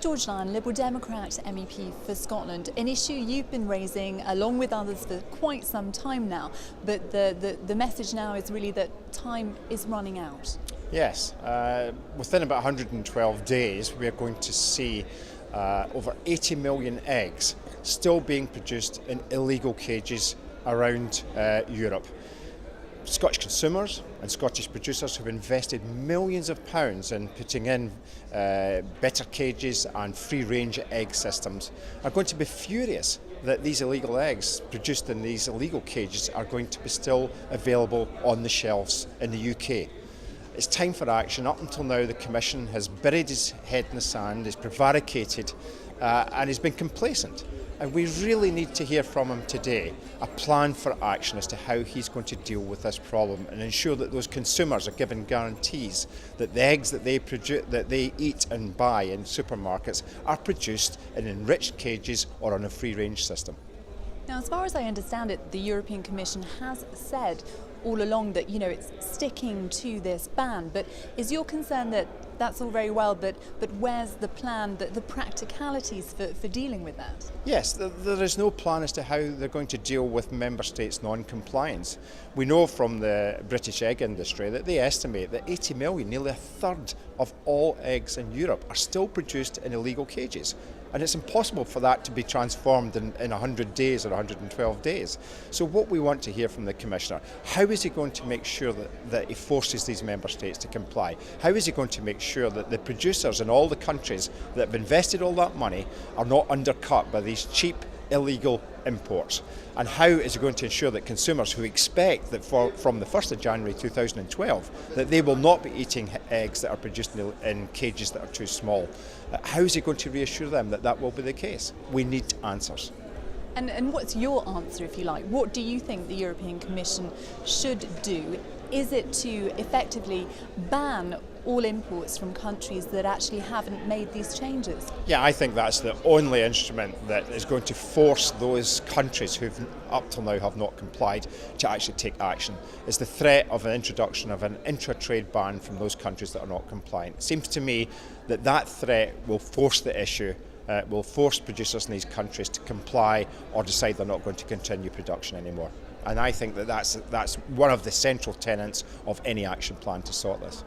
George Lyon, Liberal Democrat MEP for Scotland, an issue you've been raising along with others for quite some time now, but the message now is really that time is running out. Yes, within about 112 days we are going to see over 80 million eggs still being produced in illegal cages around Europe. Scottish consumers and Scottish producers have invested millions of pounds in putting in better cages and free-range egg systems are going to be furious that these illegal eggs produced in these illegal cages are going to be still available on the shelves in the UK. It's time for action. Up until now the Commission has buried his head in the sand, has prevaricated and has been complacent. And we really need to hear from him today a plan for action as to how he's going to deal with this problem and ensure that those consumers are given guarantees that the eggs that they eat and buy in supermarkets are produced in enriched cages or on a free-range system. Now, as far as I understand it, the European Commission has said all along that, it's sticking to this ban. But is your concern that that's all very well, but where's the plan, the practicalities for dealing with that? Yes, there is no plan as to how they're going to deal with member states' non-compliance. We know from the British egg industry that they estimate that 80 million, nearly a third of all eggs in Europe, are still produced in illegal cages. And it's impossible for that to be transformed in 100 days or 112 days. So what we want to hear from the Commissioner, how is he going to make sure that he forces these member states to comply? How is he going to make sure that the producers in all the countries that have invested all that money are not undercut by these cheap illegal imports? And how is he going to ensure that consumers who expect that from the 1st of January 2012 that they will not be eating eggs that are produced in cages that are too small? How is he going to reassure them that that will be the case? We need answers. And what's your answer, if you like? What do you think the European Commission should do? Is it to effectively ban all imports from countries that actually haven't made these changes? Yeah, I think that's the only instrument that is going to force those countries who up till now have not complied to actually take action. Is the threat of an introduction of an intra-trade ban from those countries that are not compliant. It seems to me that that threat will force the issue, will force producers in these countries to comply or decide they're not going to continue production anymore. And I think that that's one of the central tenets of any action plan to sort this.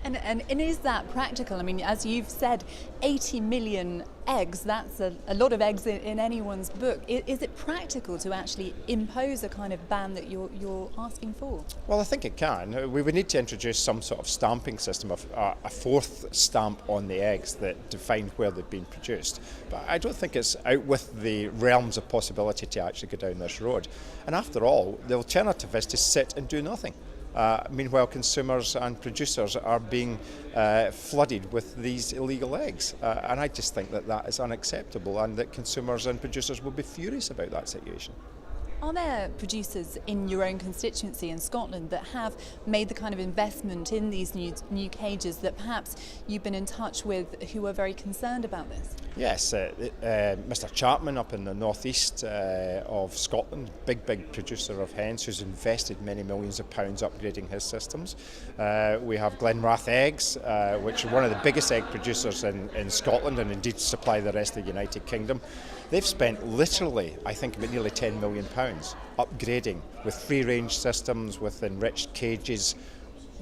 And is that practical? I mean, as you've said, 80 million eggs, that's a lot of eggs in anyone's book. Is it practical to actually impose a kind of ban that you're asking for? Well, I think it can. We would need to introduce some sort of stamping system, of a fourth stamp on the eggs that defined where they've been produced. But I don't think it's out with the realms of possibility to actually go down this road. And after all, the alternative is to sit and do nothing. Meanwhile, consumers and producers are being flooded with these illegal eggs. And I just think that that is unacceptable and that consumers and producers will be furious about that situation. Are there producers in your own constituency in Scotland that have made the kind of investment in these new cages that perhaps you've been in touch with who are very concerned about this? Yes, Mr Chapman up in the northeast of Scotland, big producer of hens who's invested many millions of pounds upgrading his systems. We have Glenrath Eggs, which are one of the biggest egg producers in Scotland and indeed supply the rest of the United Kingdom. They've spent literally, I think, about nearly £10 million upgrading with free-range systems, with enriched cages.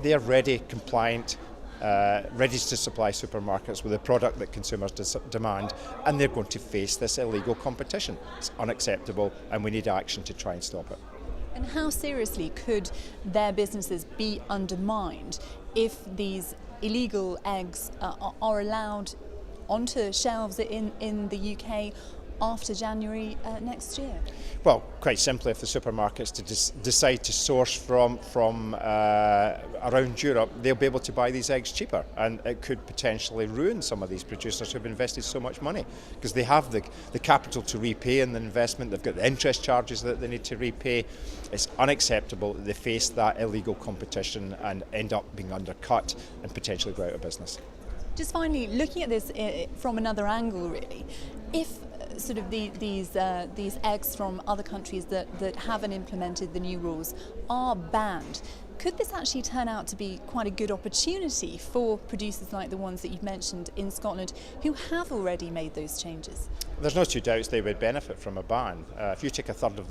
They're ready, compliant, ready to supply supermarkets with a product that consumers demand, and they're going to face this illegal competition. It's unacceptable, and we need action to try and stop it. And how seriously could their businesses be undermined if these illegal eggs are allowed onto shelves in the UK after January next year? Well, quite simply, if the supermarkets decide to source from around Europe, they'll be able to buy these eggs cheaper, and it could potentially ruin some of these producers who've invested so much money, because they have the capital to repay in the investment, they've got the interest charges that they need to repay. It's unacceptable that they face that illegal competition and end up being undercut and potentially go out of business. Just finally, looking at this from another angle, really, if sort of these eggs from other countries that haven't implemented the new rules are banned, Could this actually turn out to be quite a good opportunity for producers like the ones that you've mentioned in Scotland who have already made those changes? There's no two doubts they would benefit from a ban. If you take a third of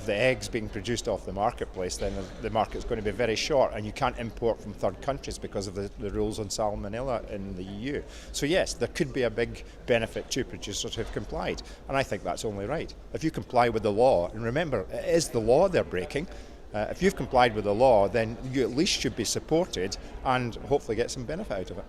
the eggs being produced off the marketplace, then the market's going to be very short, and you can't import from third countries because of the rules on salmonella in the EU. So yes, there could be a big benefit to producers who have complied, and I think that's only right. If you comply with the law, and remember, it is the law they're breaking. If you've complied with the law, then you at least should be supported and hopefully get some benefit out of it.